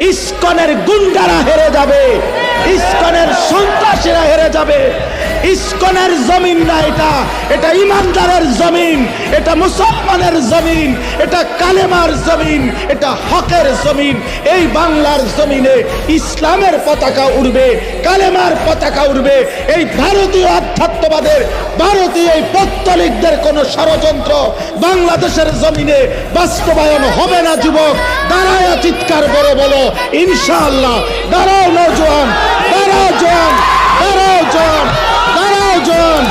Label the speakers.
Speaker 1: ইসকনের গুন্ডারা হেরে যাবে, ইসকনের সন্ত্রাসীরা হেরে যাবে। ইসকনের জমিন না এটা, এটা ইমানদারের জমিন, এটা মুসলমানের জমিন, এটা কালেমার জমিন, এটা হকের জমিন। এই বাংলার জমিনে ইসলামের পতাকা উড়বে, কালেমার পতাকা উড়বে। এই ভারতীয় আধ্যাত্মবাদের, ভারতীয় এই পৌত্তলিকদের কোন ষড়যন্ত্র বাংলাদেশের জমিনে বাস্তবায়ন হবে না। যুবক দাঁড়ায় চিৎকার করে বলো ইনশাআল্লাহ। দাঁড়াও নওজোয়ান, দাঁড়াও জওয়ান, দাঁড়াও জওয়ান, দাঁড়াও জওয়ান।